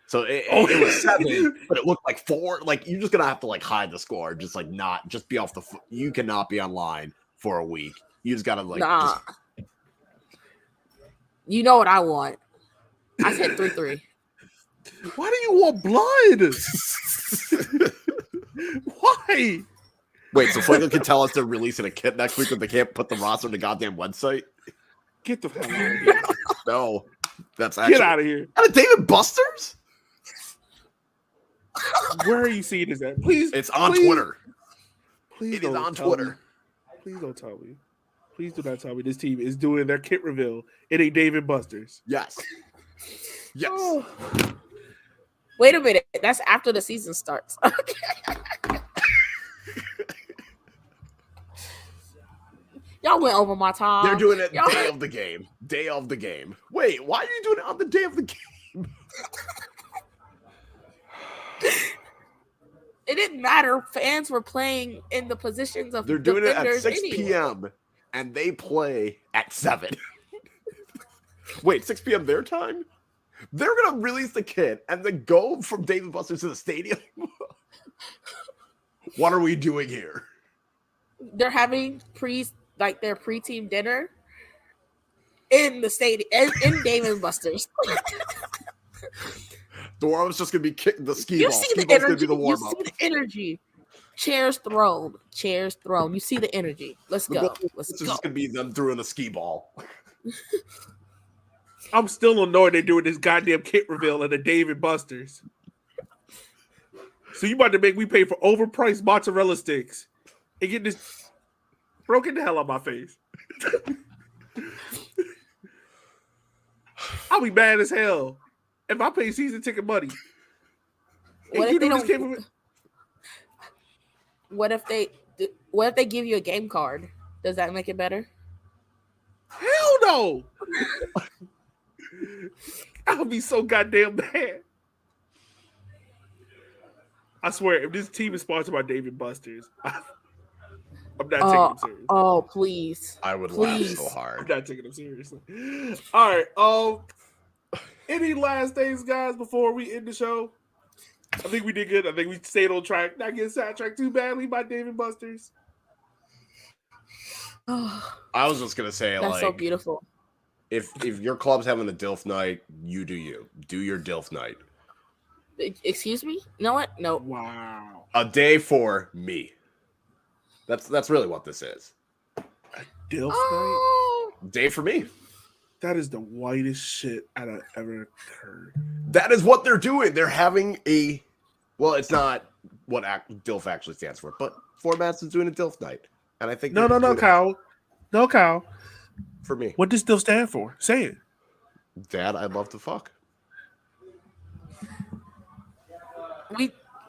So it was 7, but it looked like 4. Like, you're just going to have to, like, hide the score. Just, like, just be off the – you cannot be online for a week. You just got to, like Nah. You know what I want. I said 3-3. Why do you want blood? Why? Wait, so Fuego can tell us they're releasing a kit next week, but they can't put the roster on the goddamn website? Get the hell out of here. No. That's actually... Get out of here. Out of David Buster's? Where are you seeing this at? Please. It's on Twitter. Please it is on Twitter. Please don't tell me. Please do not tell me this team is doing their kit reveal. It ain't David Buster's. Yes. Yes. Oh. Wait a minute. That's after the season starts. Okay. Y'all went over my time. They're doing it day of the game. Day of the game. Wait, why are you doing it on the day of the game? It didn't matter. Fans were playing in the positions of they're doing it at 6 anyway. p.m. and they play at 7. Wait, 6 p.m. their time? They're gonna release the kit and then go from Dave & Buster's to the stadium. What are we doing here? They're having their pre-team dinner in the stadium in Dave & Buster's. The warm-up's just gonna be the skee you ball. See skee the energy. Gonna be the You see the energy. Chairs thrown. You see the energy. Let's go. Let's go. It's just gonna be them throwing the skee ball. I'm still annoyed they're doing this goddamn kit reveal at the Dave & Buster's. So you about to make me pay for overpriced mozzarella sticks and get this broken the hell out of my face. I'll be mad as hell if I pay season ticket money. What if they give you a game card? Does that make it better? Hell no! I'll be so goddamn mad. I swear, if this team is sponsored by Dave & Buster's, I'm not taking them seriously. Oh, please. I would laugh so hard. I'm not taking them seriously. All right. Any last things, guys, before we end the show? I think we did good. I think we stayed on track. Not getting sidetracked too badly by Dave & Buster's. I was just going to say, that's so beautiful. If your club's having a DILF night, you do you. Do your DILF night. Excuse me? You know what? No. Wow. A day for me. That's really what this is. A DILF night? Day for me. That is the whitest shit I've ever heard. That is what they're doing. They're having well, it's not what DILF actually stands for, but Formats is doing a DILF night. And I think No, Kyle. No, Kyle. For me. What does DILF stand for? Say it. Dad, I'd love to fuck.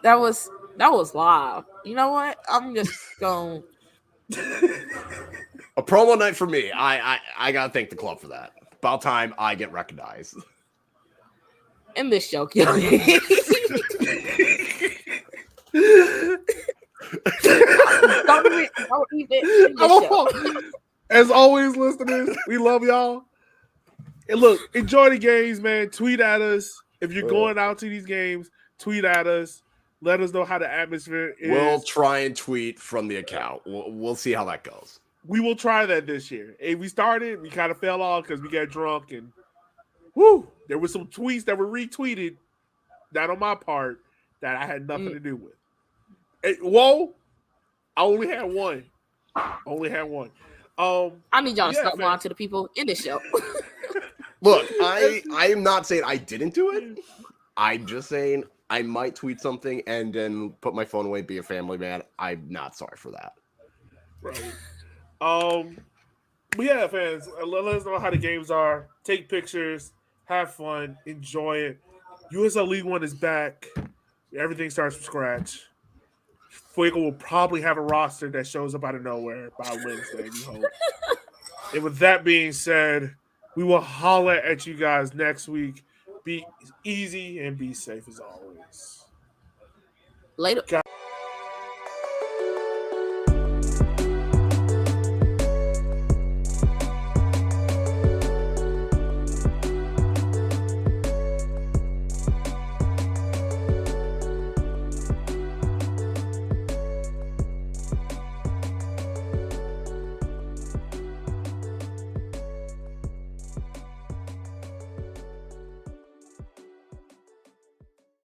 That was live. You know what? I'm just going. A promo night for me. I gotta thank the club for that. About time I get recognized. In this show, don't even. As always, listeners, we love y'all. And look, enjoy the games, man. Tweet at us if you're going out to these games. Tweet at us. Let us know how the atmosphere is. We'll try and tweet from the account. We'll see how that goes. We will try that this year. Hey, we started, we kind of fell off because we got drunk and there were some tweets that were retweeted, not on my part, that I had nothing to do with. Hey, I only had one. I need y'all to stop lying to the people in this show. Look, I am not saying I didn't do it. I'm just saying I might tweet something and then put my phone away, be a family man. I'm not sorry for that. Right. But yeah, fans, let us know how the games are. Take pictures, have fun, enjoy it. USL League One is back. Everything starts from scratch. Fuego will probably have a roster that shows up out of nowhere by Wednesday, we hope. And with that being said, we will holler at you guys next week. Be easy and be safe as always. Later.